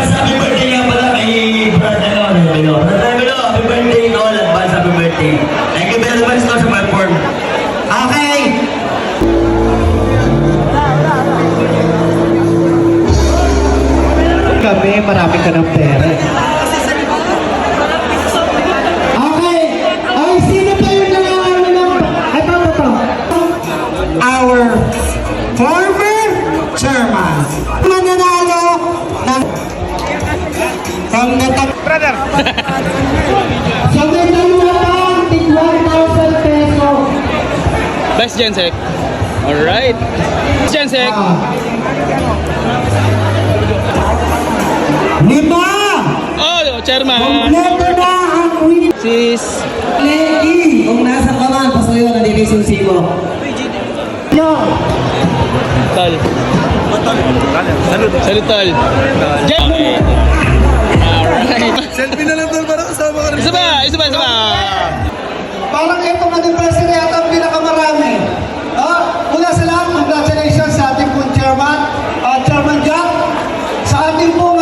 advance happy birthday nga pala kay Brad Melo. Happy birthday, Tol. Advance happy birthday. Thank you very much sa platform. Okay. Kami, marami ka ng pera. Okay. Ay, sino pa yung nangangalan ng... Ay, pa. Our former chairman. Mananalo ng... From the top... Brother! So, may dalawa pang tig 1,000 peso. Best Gensek. Alright. Gensek. Lima! Oh, chairman. Kompleto na ang win. Sis. Legi! Kung nasa kaman, pasuyo na dilisusi mo. Yo! Tol. Salud, Tol. Okay. Alright. Selfie na lang doon para kasama ka rin. Isa ba? Parang itong anniversary yata ang pinakamarami. Mula sa lahat, congratulations sa ating pong chairman, Chairman Jack, sa ating pong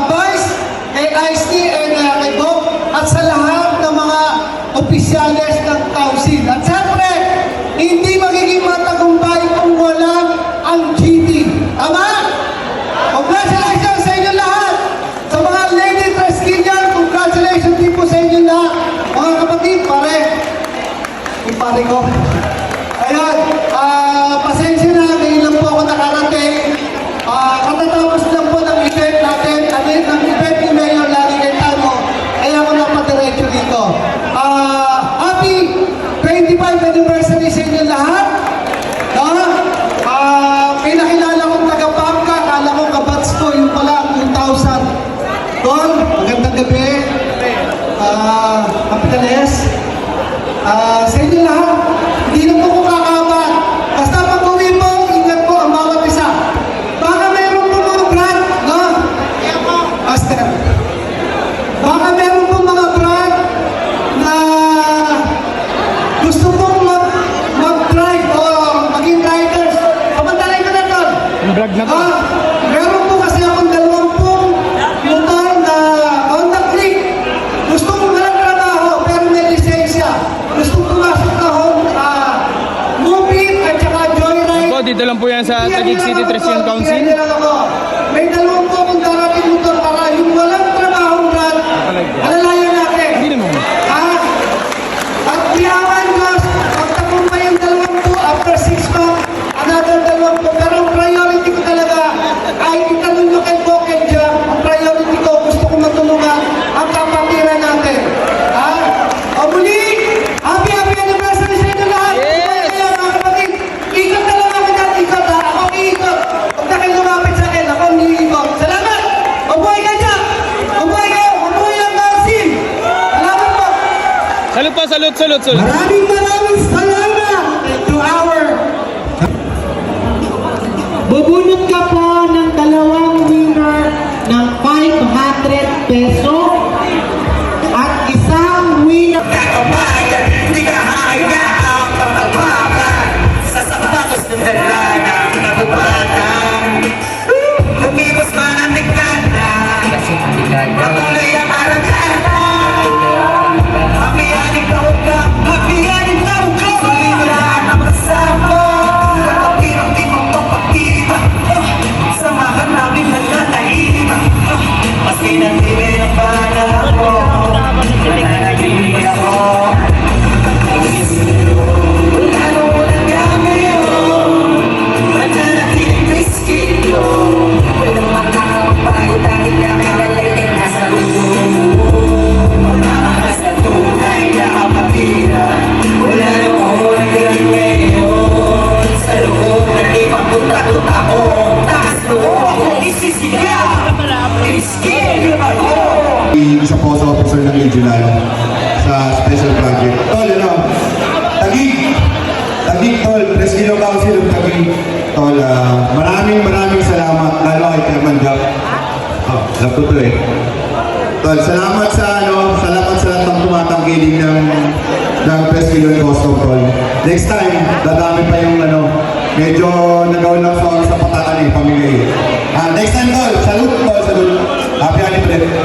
vice, kay IST and kay Bob, at sa lahat ng mga opisyales ng council. At siyempre, hindi magiging matagumpay kung walang ang GT. Tama? Congratulations sa inyo lahat! Sa mga lady Tresquillan, congratulations din po sa inyo lahat. Mga kapatid, yung pare ko. Ayan, pasensya na, ngayon lang po ako nakarating. Katatapos lang po ng event natin, ng event ni Mayor Larry Cayetano, kaya ako napadiretso dito. Happy 25th anniversary sa inyo lahat. Pinakilala kong taga-Pamka, akala ko kabats ko, yung pala 2,000. Tol, magandang gabi. Kapitales. Sa inyo lahat, hindi na po ko kakaban. Basta pag-uwi mo, ingat po ang bawat isa. Baka meron po mga brand, no? Master. Baka meron po mga brand na gusto pong mag-drive o maging riders. Pamantalay ko na to. Vlog na to. Meron po kasi akong 20 motor na Honda Click. Gusto ko walang trabaho pero may lisensya. Gusto ko pumasok na movie at saka joyride. Ako, dito lang po yan sa Taguig City Christian Council. May 20 akong darating motor para yung walang trabahong brand, alalayan natin. Hindi naman. At biyawan ko, pagtapumpay yung 20 after 6 months, another 20. Pero ang priority ko talaga, kahit itanong nyo kay Bokeh dyan, ang priority ko, gusto ko matulungan ang kapatiran natin. O muli, happy anniversary sa inyo lahat. Yes! Kaya mga kapatid, ikot na lang ako dyan, ikot ha. Ako iikot. Huwag na kayo lumapit sa akin, ako niikot. Salamat! Mabuhay ka dyan! Mabuhay kayo! Mabuhay ang Marcin! Salamat po! Salud po, salud. Maraming salamat to our... Bubunot ka po ng 2 winner ng 500 peso at isang winner... Hindi ka haya ang pagkababan sa sapatos ng dala ng nabubatan. Lumibos man ang nagkana patuloy ang aragana. Hapiyanin ka huwag ka, hapiyanin ka huwag ka. Wala na magsama, kapirang di mo papakita. Samahan namin nagkatahin. Maski nagtibay ang bala ko, nananagin ako. Isa po sa officer ng July sa special project. Tol, Taguig, Tol, Rescue Council of Taguig. Tol, maraming salamat, lalo kay Chairman Jack. Love ko to eh. Tol, salamat sa lahat ng tumatangkiling ng Rescue Custom, Tol. Next time, dadami pa yung medyo nagawin lang sa pataan ni pamilya yun. Next time, tol. Salute, tol. Salute. Happy anniversary.